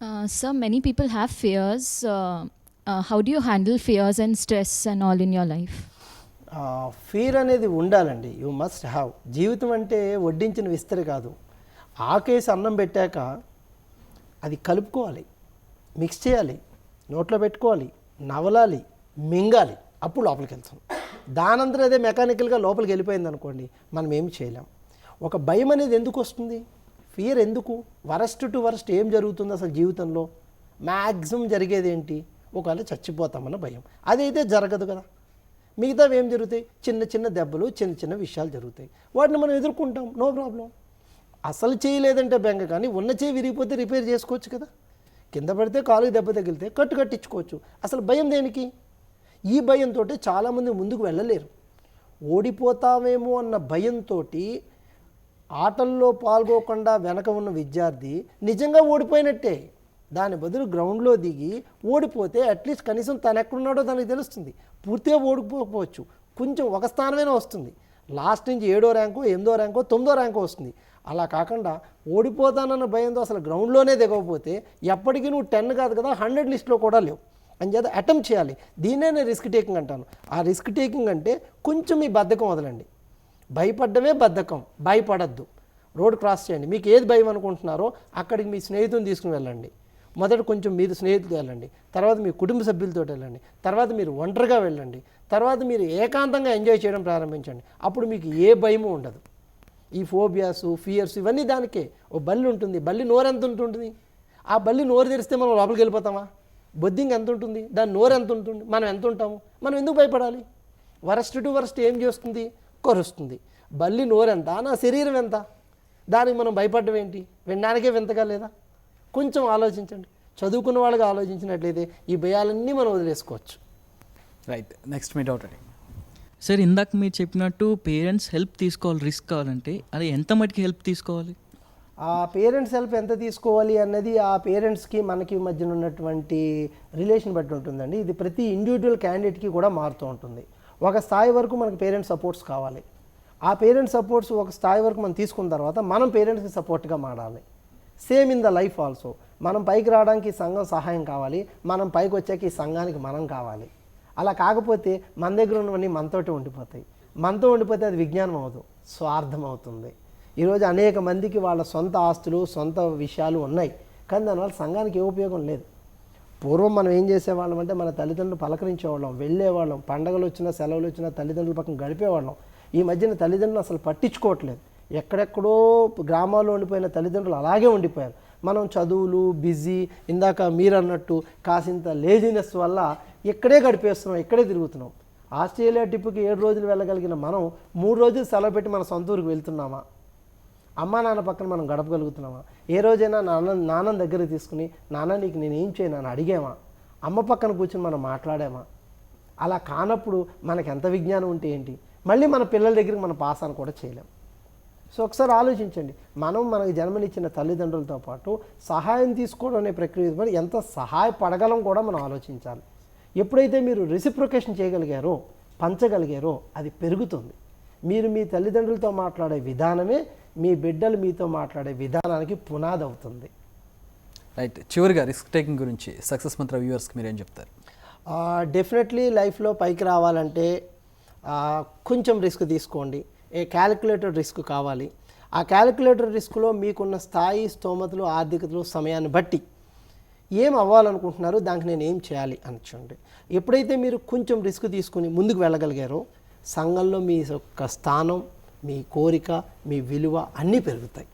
So many people have fears. How do you handle fears and stress and all in your life? Fear అనేది ఉండాలండి. You must have. జీవితం అంటే వడ్డించిన విస్తరి కాదు. ఆకేసి అన్నం పెట్టాక అది కలుపుకోవాలి, మిక్స్ చేయాలి, నోట్లో పెట్టుకోవాలి, నవలాలి, మింగాలి, అప్పుడు లోపలికి వెళ్తాం. దానంతా అదే మెకానికల్గా లోపలికి వెళ్ళిపోయింది అనుకోండి, మనం ఏమి చేయలేం. ఒక భయం అనేది ఎందుకు వస్తుంది? ఫియర్ ఎందుకు? వరస్ట్ టు వరస్ట్ ఏం జరుగుతుంది అసలు జీవితంలో? మ్యాక్సిమం జరిగేది ఏంటి? ఒకవేళ చచ్చిపోతామన్న భయం. అదైతే జరగదు కదా. మిగతావి ఏం జరుగుతాయి? చిన్న చిన్న దెబ్బలు, చిన్న చిన్న విషయాలు జరుగుతాయి. వాటిని మనం ఎదుర్కొంటాం, నో ప్రాబ్లం. అసలు చేయలేదంటే బెంగ, కానీ ఉన్న చేయి విరిగిపోతే రిపేర్ చేసుకోవచ్చు కదా. కింద పడితే కాలుకి దెబ్బ తగిలితే కట్టించుకోవచ్చు. అసలు భయం దేనికి? ఈ భయంతో చాలామంది ముందుకు వెళ్ళలేరు. ఓడిపోతామేమో అన్న భయంతో ఆటల్లో పాల్గొకుండా వెనక ఉన్న విద్యార్థి నిజంగా ఓడిపోయినట్టే. దాని బదులు గ్రౌండ్లో దిగి ఓడిపోతే అట్లీస్ట్ కనీసం తను ఎక్కడున్నాడో దానికి తెలుస్తుంది. పూర్తిగా ఓడిపోకపోవచ్చు, కొంచెం ఒక స్థానమైనా వస్తుంది. లాస్ట్ నుంచి 7వ ర్యాంకో 8వ ర్యాంకో 9వ ర్యాంకో వస్తుంది. అలా కాకుండా ఓడిపోతానన్న భయంతో అసలు గ్రౌండ్లోనే దిగకపోతే ఎప్పటికీ నువ్వు 10 కాదు కదా 100 లిస్ట్లో కూడా లేవు. అంచేత అటెంప్ట్ చేయాలి. దీన్నే నేను రిస్క్ టేకింగ్ అంటాను. ఆ రిస్క్ టేకింగ్ అంటే కొంచెం మీ బద్ధకం వదలండి. భయపడ్డమే బద్ధకం. భయపడద్దు. రోడ్ క్రాస్ చేయండి. మీకు ఏది భయం అనుకుంటున్నారో అక్కడికి మీ స్నేహితుని తీసుకుని వెళ్ళండి. మొదట కొంచెం మీరు స్నేహితులతో వెళ్ళండి, తర్వాత మీ కుటుంబ సభ్యులతో వెళ్ళండి, తర్వాత మీరు ఒంటరిగా వెళ్ళండి, తర్వాత మీరు ఏకాంతంగా ఎంజాయ్ చేయడం ప్రారంభించండి. అప్పుడు మీకు ఏ భయము ఉండదు. ఈ ఫోబియాస్, ఫియర్స్ ఇవన్నీ దానికే. ఓ బల్లి ఉంటుంది, బల్లి నోరు ఎంత ఉంటుంది? ఆ బల్లి నోరు తెరిస్తే మనం లోపలికి వెళ్ళిపోతామా? బొద్దింగ్ ఎంత ఉంటుంది? దాని నోరు ఎంత ఉంటుంది? మనం ఎంత ఉంటాము? మనం ఎందుకు భయపడాలి? వరస్ట్ టు వరస్ట్ ఏం చేస్తుంది? కరుస్తుంది. బల్లి నోరు ఎంత, నా శరీరం ఎంత? దానికి మనం భయపడడం ఏంటి? వినడానికే వింతగా లేదా? కొంచెం ఆలోచించండి. చదువుకున్న వాళ్ళకి ఆలోచించినట్లయితే ఈ భయాలన్నీ మనం వదిలేసుకోవచ్చు. రైట్, నెక్స్ట్ మీ డౌట్ అడిగి. సార్, ఇందాక మీరు చెప్పినట్టు పేరెంట్స్ హెల్ప్ తీసుకోవాలి రిస్క్ కావాలంటే, అది ఎంత మటుకి హెల్ప్ తీసుకోవాలి? ఆ పేరెంట్స్ హెల్ప్ ఎంత తీసుకోవాలి అన్నది ఆ పేరెంట్స్కి మనకి మధ్యన ఉన్నటువంటి రిలేషన్ బట్టి ఉంటుందండి. ఇది ప్రతి ఇండివిజువల్ క్యాండిడేట్కి కూడా మారుతూ ఉంటుంది. ఒక స్థాయి వరకు మనకు పేరెంట్స్ సపోర్ట్స్ కావాలి. ఆ పేరెంట్స్ సపోర్ట్స్ ఒక స్థాయి వరకు మనం తీసుకున్న తర్వాత మనం పేరెంట్స్కి సపోర్ట్గా మారాలి. Same in the life also. మనం పైకి రావడానికి సంఘం సహాయం కావాలి, మనం పైకి వచ్చాక ఈ సంఘానికి మనం కావాలి. అలా కాకపోతే మన దగ్గర ఉన్నవన్నీ మనతోటి ఉండిపోతాయి. మనతో ఉండిపోతే అది విజ్ఞానం అవ్వదు, స్వార్థం అవుతుంది. ఈరోజు అనేక మందికి వాళ్ళ సొంత ఆస్తులు, సొంత విషయాలు ఉన్నాయి, కానీ దానివల్ల సంఘానికి ఏ ఉపయోగం లేదు. పూర్వం మనం ఏం చేసేవాళ్ళం అంటే మన తల్లిదండ్రులు పలకరించేవాళ్ళం, వెళ్ళేవాళ్ళం, పండగలు వచ్చినా సెలవులు వచ్చినా తల్లిదండ్రుల పక్కన గడిపేవాళ్ళం. ఈ మధ్యన తల్లిదండ్రులు అసలు పట్టించుకోవట్లేదు. ఎక్కడెక్కడో గ్రామాల్లో ఉండిపోయిన తల్లిదండ్రులు అలాగే ఉండిపోయారు. మనం చదువులు, బిజీ, ఇందాక మీరు అన్నట్టు కాసింత లేజినెస్ వల్ల ఇక్కడే గడిపేస్తున్నాం, ఇక్కడే తిరుగుతున్నాం. ఆస్ట్రేలియా ట్రిప్కి 7 రోజులు వెళ్ళగలిగిన మనం 3 రోజులు సెలవు పెట్టి మన సొంత ఊరికి వెళ్తున్నామా? అమ్మా నాన్న పక్కన మనం గడపగలుగుతున్నామా? ఏ రోజైనా నాన్న దగ్గర తీసుకుని నాన్న నీకు నేను ఏం చేయను అని అడిగామా? అమ్మ పక్కన కూర్చొని మనం మాట్లాడామా? అలా కానప్పుడు మనకు ఎంత విజ్ఞానం ఉంటే ఏంటి? మళ్ళీ మన పిల్లల దగ్గరికి మనం పాస్ అని కూడా చేయలేం. సో ఒకసారి ఆలోచించండి. మనం మనకు జన్మనిచ్చిన తల్లిదండ్రులతో పాటు సహాయం తీసుకోవడం అనే ప్రక్రియ ఎంత సహాయపడగలం కూడా మనం ఆలోచించాలి. ఎప్పుడైతే మీరు రెసిప్రొకేషన్ చేయగలిగారో, పంచగలిగారో, అది పెరుగుతుంది. మీరు మీ తల్లిదండ్రులతో మాట్లాడే విధానమే మీ బిడ్డలు మీతో మాట్లాడే విధానానికి పునాది అవుతుంది. రైట్, చివరిగా రిస్క్ టేకింగ్ గురించి సక్సెస్ మంత్ర వ్యూవర్స్కి మీరు ఏం చెప్తారు? డెఫినెట్లీ లైఫ్లో పైకి రావాలంటే కొంచెం రిస్క్ తీసుకోండి. క్యాలిక్యులేటెడ్ రిస్క్ కావాలి. ఆ క్యాలిక్యులేటెడ్ రిస్క్లో మీకున్న స్థాయి, స్తోమతలు, ఆర్థికతలు, సమయాన్ని బట్టి ఏం అవ్వాలనుకుంటున్నారో దానికి నేను ఏం చేయాలి అని చూడండి. ఎప్పుడైతే మీరు కొంచెం రిస్క్ తీసుకుని ముందుకు వెళ్ళగలిగారో సంఘంలో మీ యొక్క స్థానం, మీ కోరిక, మీ విలువ అన్నీ పెరుగుతాయి.